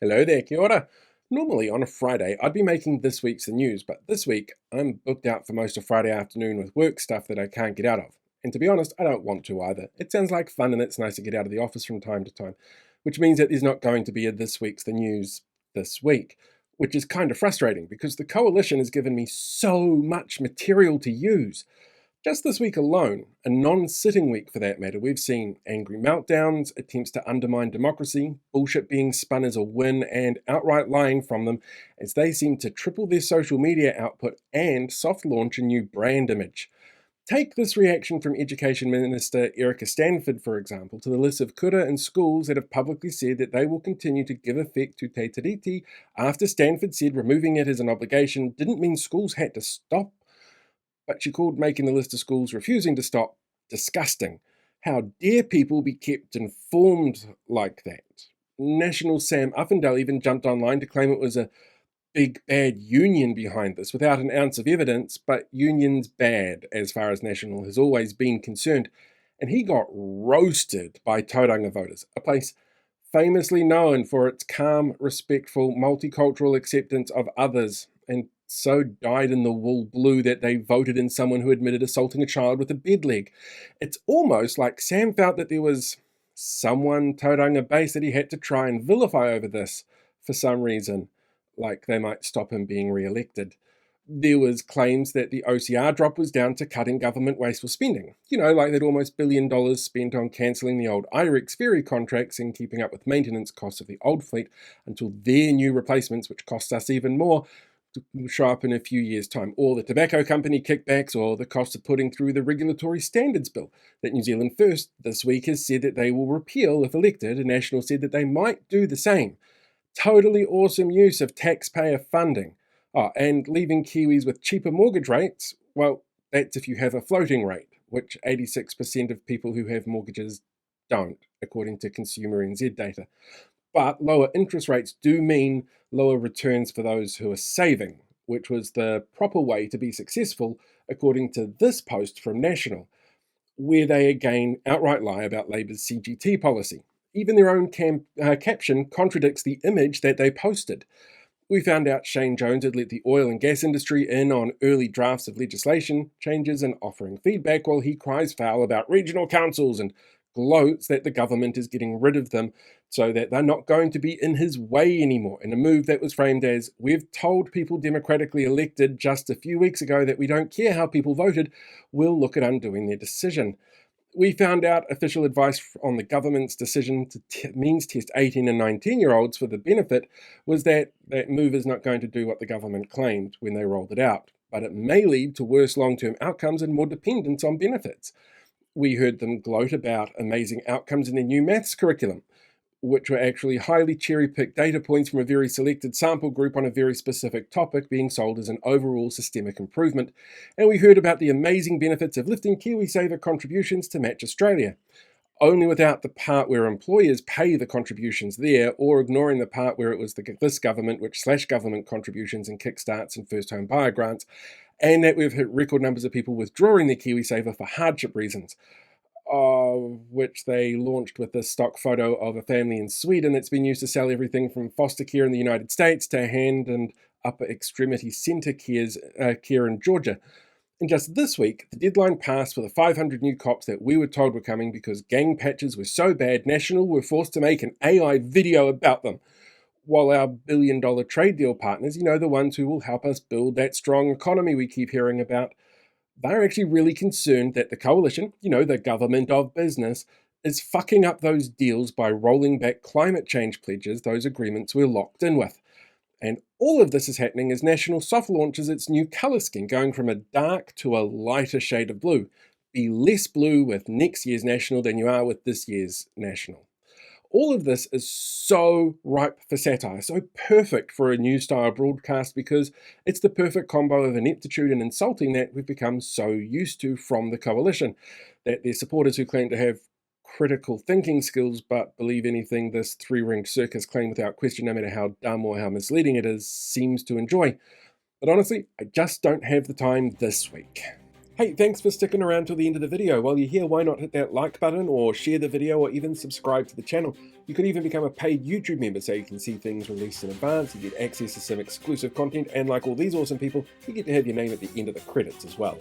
Hello there, kia ora. Normally on a Friday, I'd be making this week's the news, but this week I'm booked out for most of Friday afternoon with work stuff that I can't get out of. And to be honest, I don't want to either. It sounds like fun and it's nice to get out of the office from time to time, which means that there's not going to be a this week's the news this week, which is kind of frustrating because the coalition has given me so much material to use. Just this week alone, a non-sitting week for that matter, we've seen angry meltdowns, attempts to undermine democracy, bullshit being spun as a win, and outright lying from them as they seem to triple their social media output and soft launch a new brand image. Take this reaction from Education Minister Erica Stanford, for example, to the list of kura and schools that have publicly said that they will continue to give effect to Te Tiriti after Stanford said removing it as an obligation didn't mean schools had to stop, but she called making the list of schools refusing to stop disgusting. How dare people be kept informed like that? National Sam Uffindale even jumped online to claim it was a big bad union behind this without an ounce of evidence, but union's bad as far as National has always been concerned. And he got roasted by Tauranga voters, a place famously known for its calm, respectful, multicultural acceptance of others, and so dyed in the wool blue that they voted in someone who admitted assaulting a child with a bed leg. It's almost like Sam felt that there was someone Tauranga base that he had to try and vilify over this for some reason, like they might stop him being re-elected. There was claims that the OCR drop was down to cutting government wasteful spending. Like that almost $1 billion spent on cancelling the old IREX ferry contracts and keeping up with maintenance costs of the old fleet until their new replacements, which cost us even more, will show up in a few years' time, or the tobacco company kickbacks, or the cost of putting through the regulatory standards bill that New Zealand First this week has said that they will repeal if elected, and National said that they might do the same. Totally awesome use of taxpayer funding. Oh, and leaving Kiwis with cheaper mortgage rates, well, that's if you have a floating rate, which 86% of people who have mortgages don't, according to Consumer NZ data. But lower interest rates do mean lower returns for those who are saving, which was the proper way to be successful, according to this post from National, where they again outright lie about Labour's CGT policy. Even their own caption contradicts the image that they posted. We found out Shane Jones had let the oil and gas industry in on early drafts of legislation changes and offering feedback while he cries foul about regional councils and gloats that the government is getting rid of them so that they're not going to be in his way anymore, in a move that was framed as, we've told people democratically elected just a few weeks ago that we don't care how people voted, we'll look at undoing their decision. We found out official advice on the government's decision to means test 18 and 19-year-olds for the benefit was that that move is not going to do what the government claimed when they rolled it out, but it may lead to worse long-term outcomes and more dependence on benefits. We heard them gloat about amazing outcomes in their new maths curriculum, which were actually highly cherry-picked data points from a very selected sample group on a very specific topic being sold as an overall systemic improvement. And we heard about the amazing benefits of lifting KiwiSaver contributions to match Australia, only without the part where employers pay the contributions there, or ignoring the part where it was this government which slashed government contributions and kickstarts and first home buyer grants, and that we've hit record numbers of people withdrawing their KiwiSaver for hardship reasons, of which they launched with this stock photo of a family in Sweden that's been used to sell everything from foster care in the United States to hand and upper extremity centre care in Georgia. And just this week, the deadline passed for the 500 new cops that we were told were coming because gang patches were so bad, National were forced to make an AI video about them. While our billion-dollar trade deal partners, the ones who will help us build that strong economy we keep hearing about, they're actually really concerned that the coalition, the government of business, is fucking up those deals by rolling back climate change pledges those agreements were locked in with. And all of this is happening as National soft launches its new colour scheme, going from a dark to a lighter shade of blue. Be less blue with next year's National than you are with this year's National. All of this is so ripe for satire, so perfect for a new style broadcast because it's the perfect combo of ineptitude and insulting that we've become so used to from the coalition, that their supporters who claim to have critical thinking skills but believe anything this three-ring circus claim without question, no matter how dumb or how misleading it is, seems to enjoy. But honestly, I just don't have the time this week. Hey, thanks for sticking around till the end of the video. While you're here, why not hit that like button or share the video or even subscribe to the channel. You could even become a paid YouTube member so you can see things released in advance, you get access to some exclusive content, and like all these awesome people, you get to have your name at the end of the credits as well.